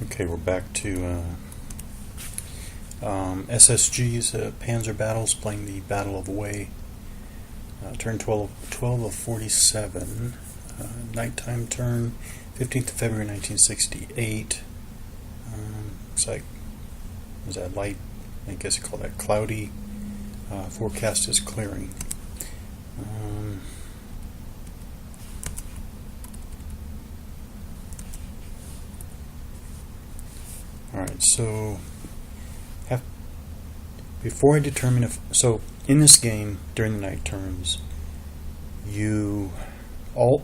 Okay, we're back to SSG's Panzer Battles, playing the Battle of Way. Turn 12 of 47. Nighttime turn, 15th of February 1968. Looks like, was that light? I guess you call that cloudy. Forecast is clearing. Alright, so before I determine if, so in this game during the night turns, all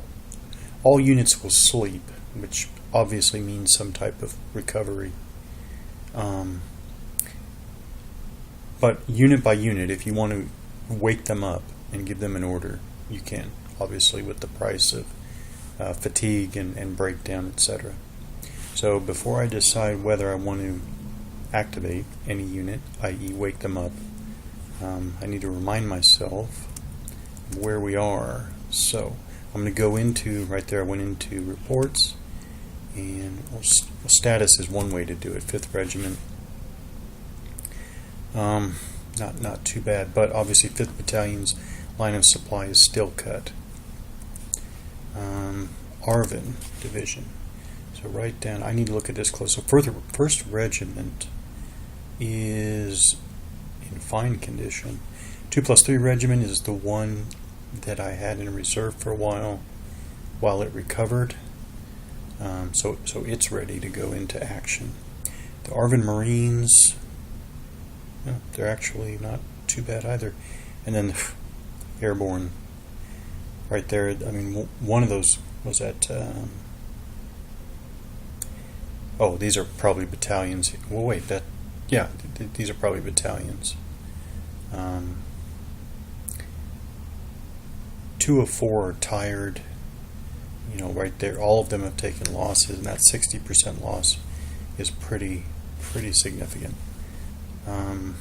units will sleep, which obviously means some type of recovery. But unit by unit, if you want to wake them up and give them an order, you can, obviously with the price of fatigue and breakdown, etc. So before I decide whether I want to activate any unit, i.e. wake them up, I need to remind myself where we are. So I'm going to go into, right there I went into reports, and status is one way to do it, 5th Regiment. Not too bad, but obviously 5th Battalion's line of supply is still cut. Arvin Division. So right down, I need to look at this close. So 1st Regiment is in fine condition. 2+3 Regiment is the one that I had in reserve for a while it recovered. So it's ready to go into action. The Arvin Marines, they're actually not too bad either. And then Airborne, right there. I mean, one of those was at. Oh, these are probably battalions. Well, wait, these are probably battalions. 2 of 4 are tired. Right there, all of them have taken losses, and that 60% loss is pretty significant. So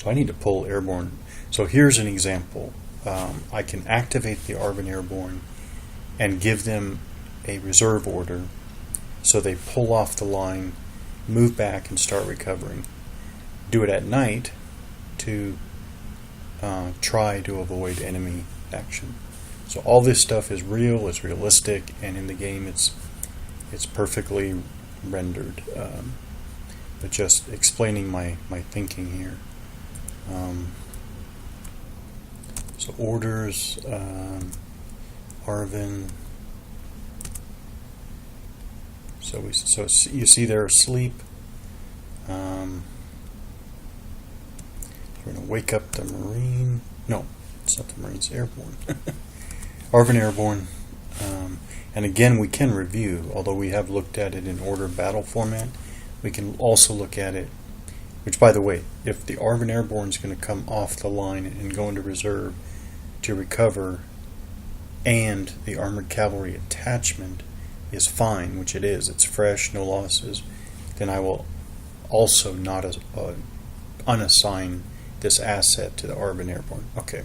I need to pull Airborne. So here's an example. I can activate the Arvin Airborne and give them a reserve order, so they pull off the line, move back, and start recovering. Do it at night to try to avoid enemy action. So all this stuff is real, it's realistic, and in the game it's perfectly rendered. But just explaining my thinking here. So orders, Arvin. So you see they're asleep. We're going to wake up the Marine. No, it's not the Marines. Airborne. Arvin Airborne. And again, we can review, although we have looked at it in order battle format. We can also look at it, which, by the way, if the Arvin Airborne is going to come off the line and go into reserve to recover, and the Armored Cavalry attachment is fine, which it is, it's fresh, no losses, then I will also not unassign this asset to the Arvin Airborne. Okay,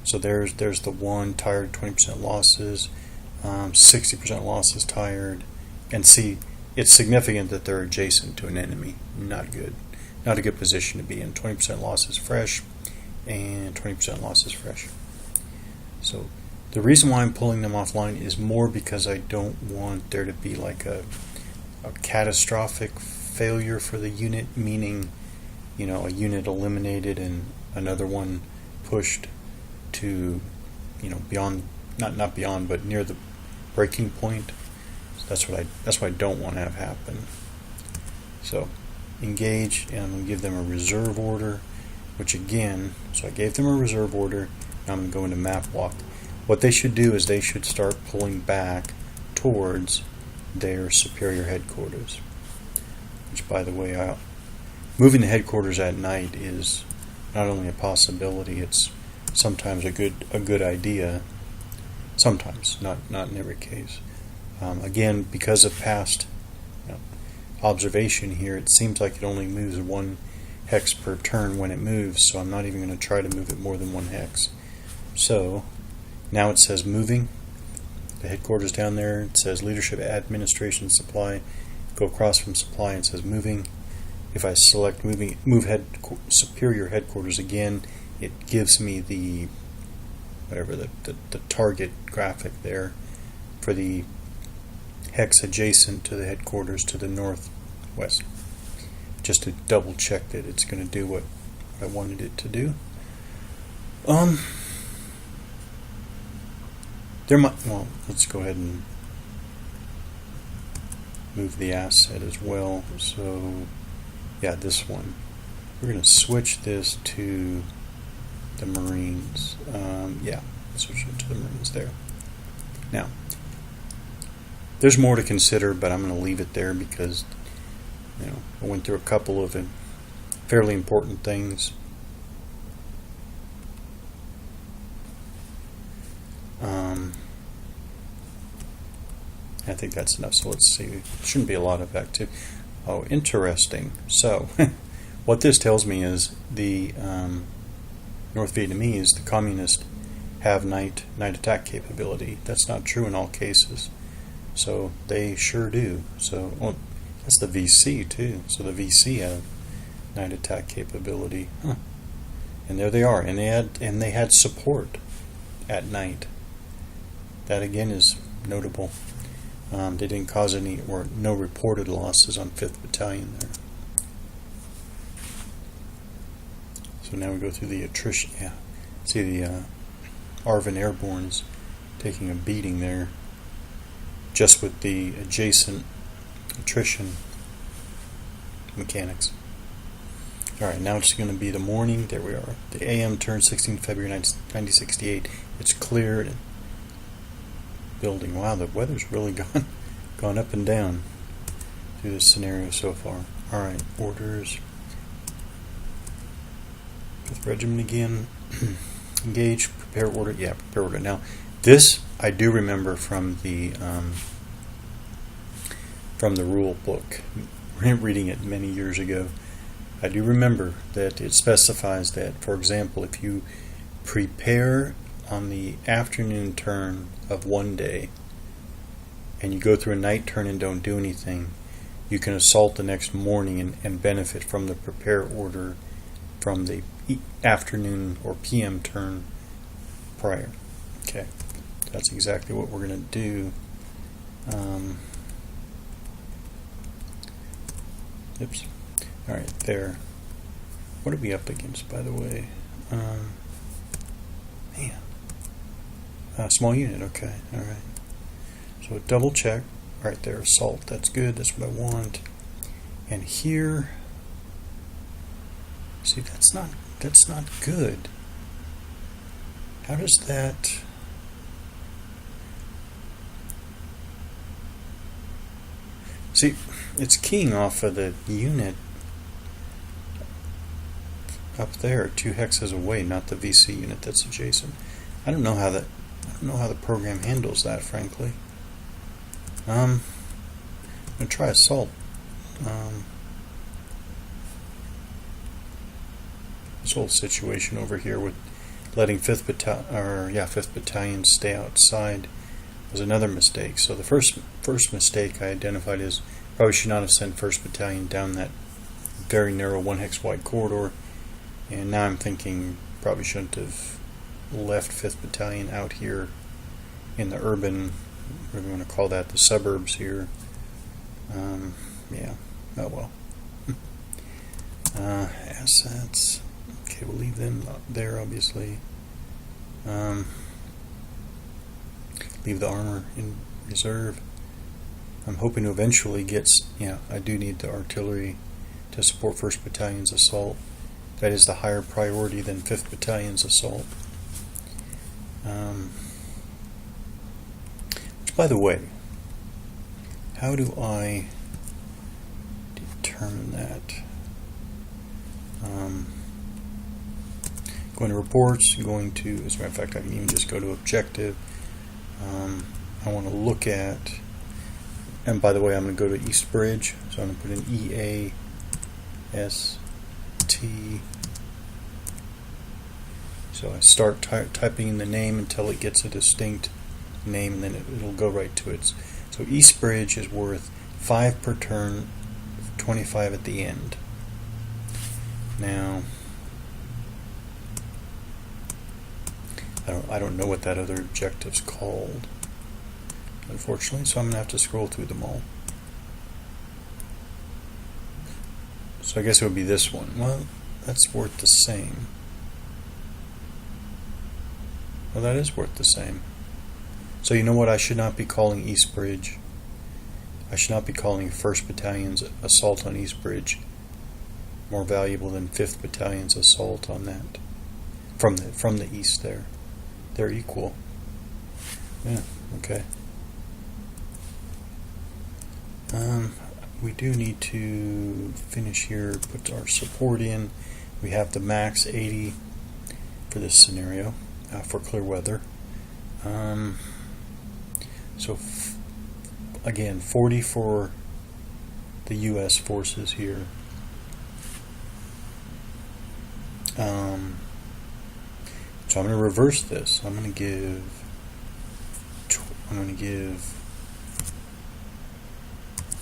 so there's the one tired, 20% losses, 60% losses tired, and see, it's significant that they're adjacent to an enemy. Not good. Not a good position to be in. 20% losses fresh, and 20% losses fresh. So the reason why I'm pulling them offline is more because I don't want there to be like a catastrophic failure for the unit, meaning, a unit eliminated and another one pushed to, beyond, not beyond, but near the breaking point. So that's what I don't want to have happen. So engage, and I'm going to give them a reserve order, which again, so I gave them a reserve order. Now I'm going to go into map walk. What they should do is they should start pulling back towards their superior headquarters. Which, by the way, moving the headquarters at night is not only a possibility, it's sometimes a good idea. Sometimes, not in every case. Again, because of past observation here, it seems like it only moves 1 hex per turn when it moves, so I'm not even going to try to move it more than 1 hex. So now it says moving. The headquarters down there, it says leadership, administration, supply. go across from supply, it says moving. If I select move superior headquarters again, it gives me the whatever the target graphic there for the hex adjacent to the headquarters to the northwest, just to double check that it's going to do what I wanted it to do. Let's go ahead and move the asset as well. So yeah, this one, we're going to switch this to the Marines. Switch it to the Marines there. Now, there's more to consider, but I'm going to leave it there because I went through a couple of fairly important things. I think that's enough. So let's see. It shouldn't be a lot of activity. Oh, interesting. So, what this tells me is the North Vietnamese, the communists, have night attack capability. That's not true in all cases. So they sure do. So that's the VC too. So the VC have night attack capability. And there they are. And they had support at night. That again is notable. They didn't cause any or no reported losses on 5th Battalion there. So now we go through the attrition. Yeah, see the Arvin Airborne is taking a beating there, just with the adjacent attrition mechanics. Alright, now it's going to be the morning. There we are. The AM turned 16 February 1968. It's cleared. Building. Wow, the weather's really gone up and down through this scenario so far. Alright, orders. 5th Regiment again. Engage, prepare order. Yeah, prepare order. Now, this I do remember from the rule book. Reading it many years ago. I do remember that it specifies that, for example, if you prepare on the afternoon turn of one day and you go through a night turn and don't do anything, you can assault the next morning and benefit from the prepare order from the afternoon or PM turn prior. Okay, that's exactly what we're going to do. Oops. Alright, there. What are we up against, by the way? Small unit, okay, alright. So double check. Right there, assault, that's good, that's what I want. And here, see, that's not good. How does that... See, it's keying off of the unit up there, 2 hexes away, not the VC unit that's adjacent. I don't know how the program handles that, frankly. I'm gonna try assault. This whole situation over here with letting 5th Battalion stay outside was another mistake. So the first mistake I identified is probably should not have sent 1st Battalion down that very narrow 1 hex wide corridor. And now I'm thinking probably shouldn't have left 5th Battalion out here in the urban, whatever you want to call that, the suburbs here. Yeah, oh well. Assets. Okay, we'll leave them there, obviously. Leave the armor in reserve. I'm hoping to eventually get, I do need the artillery to support 1st Battalion's assault. That is the higher priority than 5th Battalion's assault. Which, by the way, how do I determine that? Going to reports, going to, as a matter of fact, I can even just go to objective. I want to look at, and by the way, I'm going to go to East Bridge, so I'm going to put in EAST. So I start typing in the name until it gets a distinct name, and then it'll go right to it. So East Bridge is worth 5 per turn, 25 at the end. Now, I don't know what that other objective's called, unfortunately, so I'm going to have to scroll through them all. So I guess it would be this one. Well, that's worth the same. Well, that is worth the same. So you know what? I should not be calling East Bridge. I should not be calling 1st Battalion's assault on East Bridge more valuable than 5th Battalion's assault on that. From the east there. They're equal. Yeah, okay. We do need to finish here, put our support in. We have the max 80 for this scenario, for clear weather. So again, 40 for the U.S. forces here. So I'm going to reverse this. I'm going to give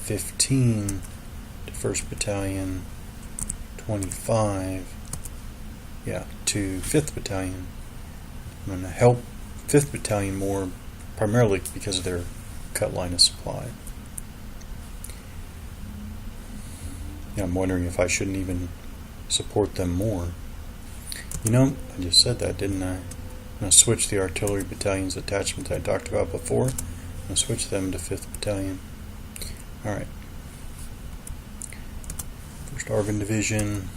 15 to 1st Battalion, 25, to 5th Battalion. I'm going to help 5th Battalion more, primarily because of their cut line of supply. I'm wondering if I shouldn't even support them more. You know, I just said that, didn't I? I'm going to switch the artillery battalion's attachments I talked about before. I'm going to switch them to 5th Battalion. Alright. 1st ARVN Division.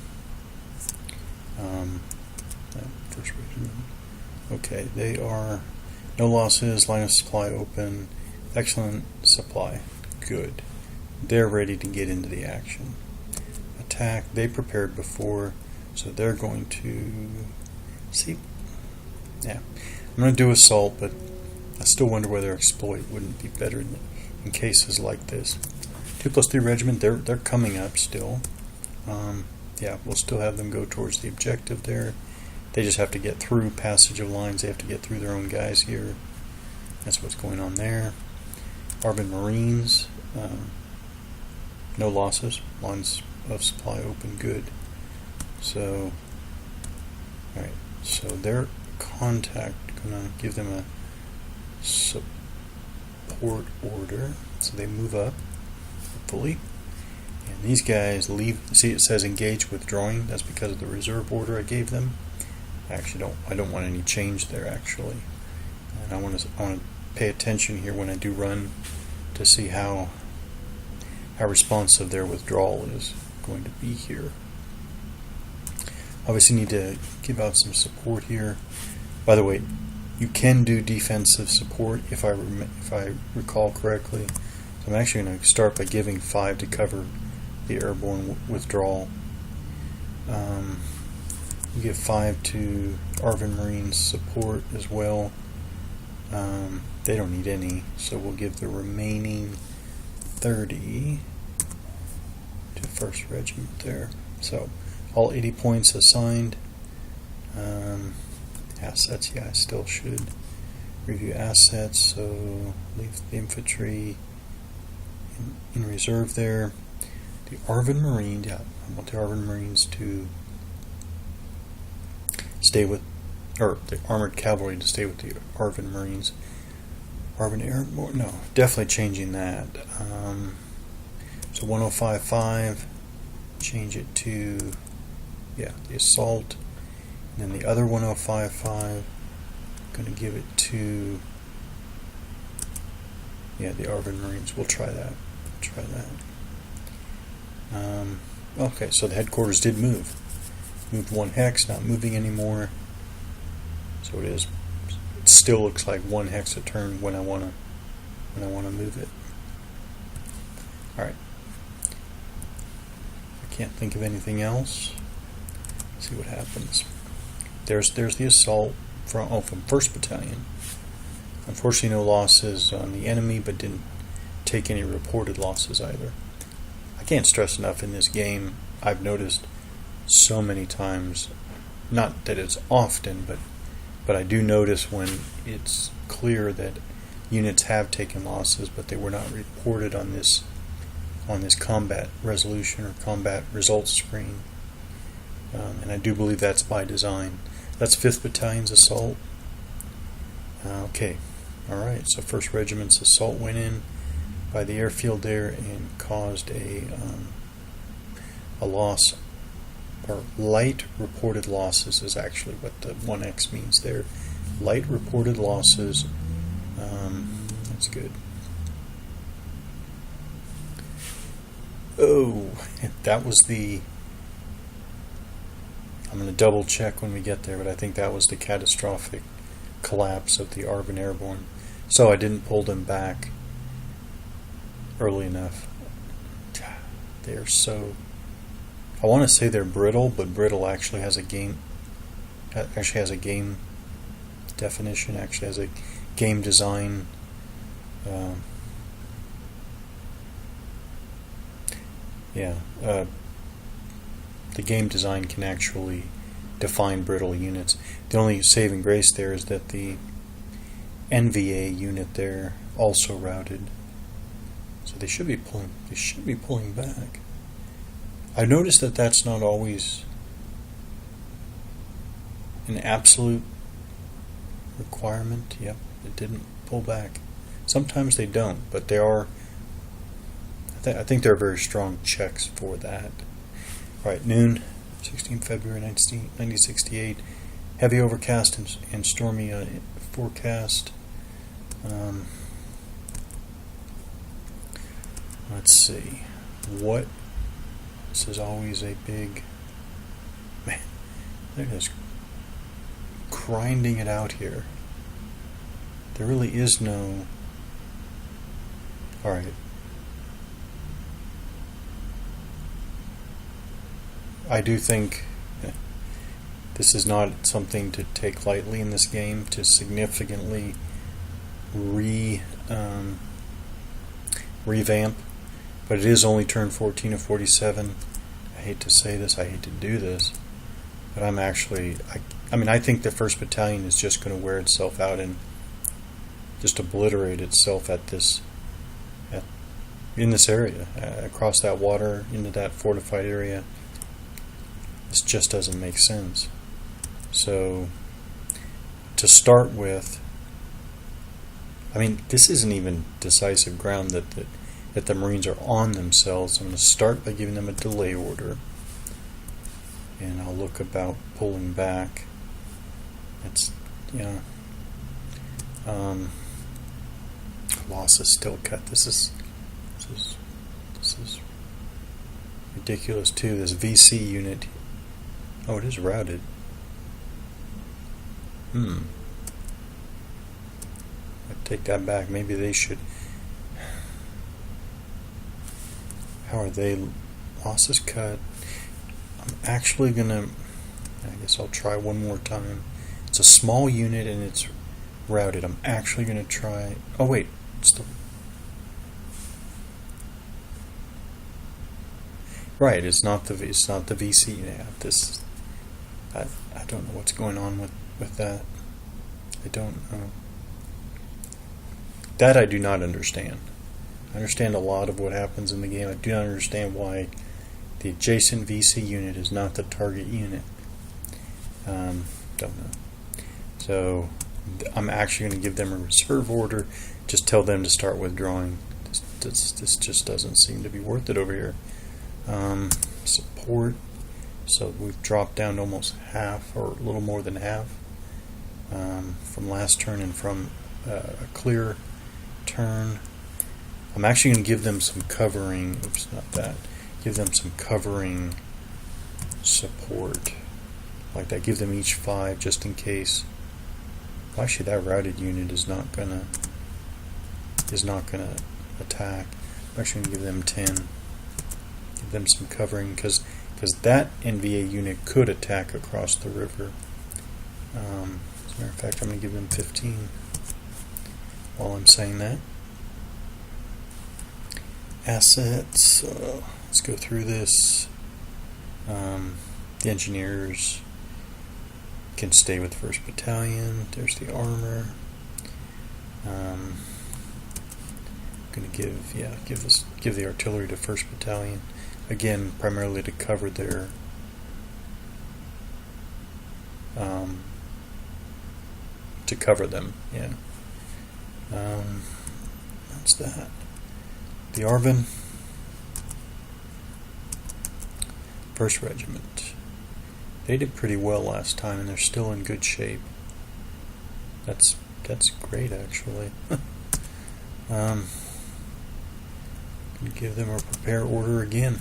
1st Regiment. Okay, they are no losses, line of supply open, excellent supply. Good. They're ready to get into the action. Attack, they prepared before, so they're going to see. Yeah, I'm going to do assault, but I still wonder whether exploit wouldn't be better in cases like this. 2+3 Regiment, they're coming up still. Yeah, we'll still have them go towards the objective there. They just have to get through passage of lines. They have to get through their own guys here. That's what's going on there. ARVN Marines, no losses. Lines of supply open, good. So, alright, so their contact, gonna give them a support order, so they move up, hopefully. And these guys leave. See, it says engage withdrawing. That's because of the reserve order I gave them. I don't want any change there actually, and I want to pay attention here when I do run to see how responsive their withdrawal is going to be here. Obviously need to give out some support here. By the way, you can do defensive support if I recall correctly. So I'm actually going to start by giving 5 to cover the airborne withdrawal. You give 5 to ARVN Marines support as well. They don't need any, so we'll give the remaining 30 to 1st Regiment there. So all 80 points assigned. Assets, yeah, I still should review assets, so leave the infantry in reserve there. The ARVN Marines, yeah, I want the ARVN Marines to stay with, or the Armored Cavalry to stay with the ARVN Marines. ARVN Airborne, no, definitely changing that. So 1055, change it to, yeah, the assault. And then the other 1055, going to give it to, yeah, the ARVN Marines. We'll try that. Okay, so the headquarters did move. Moved 1 hex, not moving anymore. So it is. It still looks like 1 hex a turn when I wanna move it. All right. I can't think of anything else. Let's see what happens. There's the assault from 1st Battalion. Unfortunately, no losses on the enemy, but didn't take any reported losses either. I can't stress enough in this game. I've noticed so many times, not that it's often, but I do notice when it's clear that units have taken losses, but they were not reported on this on this combat resolution or combat results screen. And I do believe that's by design. That's 5th Battalion's assault. Okay, alright, so 1st Regiment's assault went in by the airfield there and caused a loss, or light reported losses is actually what the 1X means there. Light reported losses. That's good. Oh, that was the... I'm going to double check when we get there, but I think that was the catastrophic collapse of the ARVN Airborne. So I didn't pull them back early enough. They're so... I want to say they're brittle, but brittle actually has a game definition, actually has a game design the game design can actually define brittle units. The only saving grace there is that the NVA unit there also routed, so they should be pulling back. I've noticed that that's not always an absolute requirement. Yep, it didn't pull back. Sometimes they don't, but they are. I think there are very strong checks for that. Right, noon, 16 February 1968. Heavy overcast and stormy forecast. Let's see. What? This is always a big... Man, they're just grinding it out here. There really is no... Alright. I do think this is not something to take lightly in this game, to significantly revamp, but it is only turn 14 of 47. I hate to say this, I hate to do this, but I'm actually, I think the 1st Battalion is just going to wear itself out and just obliterate itself in this area, across that water, into that fortified area. This just doesn't make sense. So, to start with, this isn't even decisive ground that the Marines are on themselves. I'm going to start by giving them a delay order, and I'll look about pulling back. It's, losses still cut. This is ridiculous too. This VC unit. Oh, it is routed. I take that back. Maybe they should. How are they? Losses cut. I'm actually gonna... I guess I'll try one more time. It's a small unit and it's routed. I'm actually gonna try... Oh wait, it's the... Right, it's not the VC. Yeah, this... I don't know what's going on with that. I don't know. That I do not understand. I understand a lot of what happens in the game. I do not understand why the adjacent VC unit is not the target unit. Don't know. So I'm actually going to give them a reserve order. Just tell them to start withdrawing. This just doesn't seem to be worth it over here. Support. So we've dropped down to almost half, or a little more than half, from last turn and from a clear turn. I'm actually going to give them some covering. Oops, not that. Give them some covering support, like that. Give them each 5 just in case. Well, actually, that routed unit is not gonna attack. I'm actually going to give them 10. Give them some covering because that NVA unit could attack across the river. As a matter of fact, I'm going to give them 15 while I'm saying that. Assets. Let's go through this. The engineers can stay with 1st Battalion. There's the armor. Going to give the artillery to 1st Battalion, again primarily to cover their to cover them. Yeah. That's that. The Arvin, 1st Regiment. They did pretty well last time, and they're still in good shape. That's great, actually. Gonna give them a prepare order again.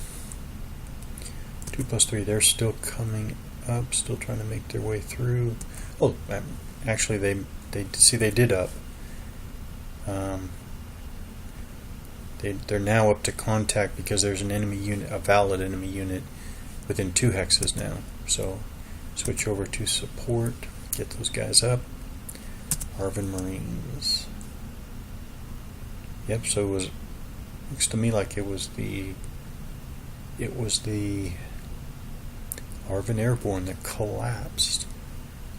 2+3. They're still coming up, still trying to make their way through. Oh, actually, they did up. They're now up to contact because there's an enemy unit, a valid enemy unit, within 2 hexes now. So switch over to support, get those guys up. Arvin Marines. Yep. So looks to me like it was the Arvin Airborne that collapsed.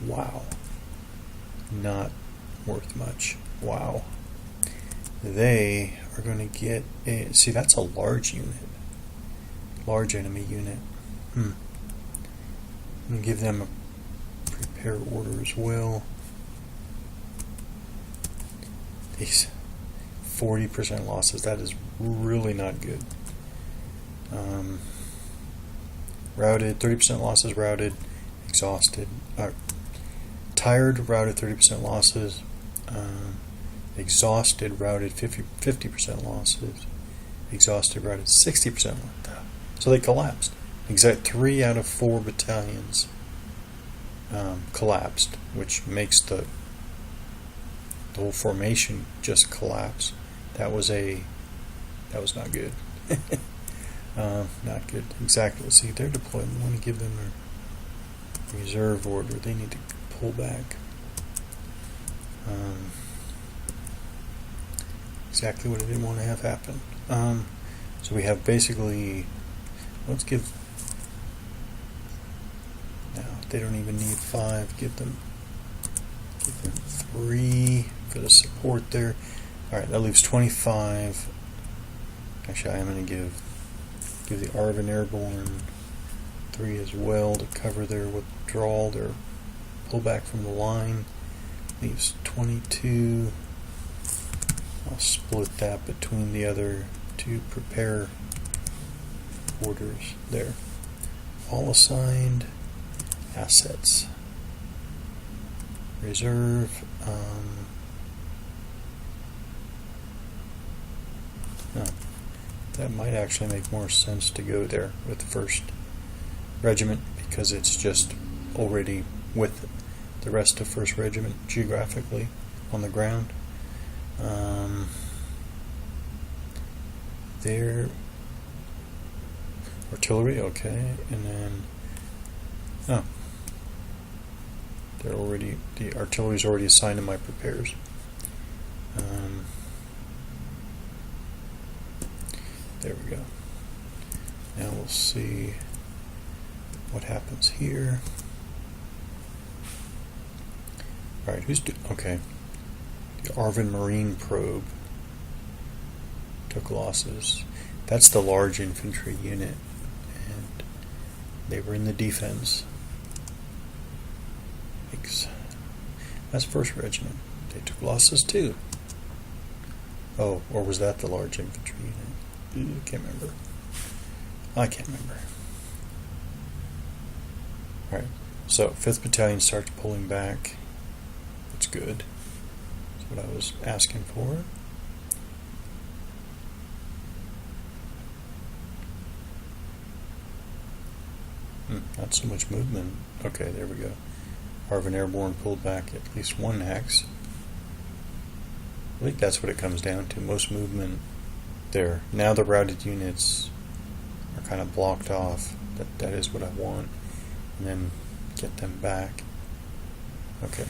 Wow. Not worth much. Wow. They are going to get see, that's a large unit. Large enemy unit. I'm going to give them a prepare order as well. These 40% losses, that is really not good. Routed, 30% losses, routed, exhausted, tired, routed, 30% losses, exhausted, routed, 50% losses, exhausted, routed, 60%. So they collapsed. Exact 3 out of 4 battalions collapsed, which makes the whole formation just collapse. That was not good. Not good. Exactly. See, they're deployed. We want to give them a reserve order. They need to pull back. Exactly what I didn't want to have happen. So we have basically, let's give, now they don't even need 5, give them 3 for the support there. Alright, that leaves 25. Actually, I am going to give the Arvin Airborne 3 as well to cover their withdrawal, their pullback from the line. Leaves 22. I'll split that between the other 2 prepare orders there. All assigned. Assets. Reserve. No, that might actually make more sense to go there with the 1st Regiment because it's just already with the rest of 1st Regiment geographically on the ground. Their artillery, okay, and then the artillery is already assigned to my prepares. There we go. Now we'll see what happens here. Alright, okay. The Arvin Marine probe took losses. That's the large infantry unit, and they were in the defense. That's 1st Regiment. They took losses too. Oh, or was that the large infantry unit? I can't remember. Alright, so 5th Battalion starts pulling back. That's good. That's what I was asking for. Not so much movement. Okay, there we go. Arvin Airborne pulled back at least 1 hex. I think that's what it comes down to. Most movement there. Now the routed units are kind of blocked off. That is what I want. And then get them back. Okay.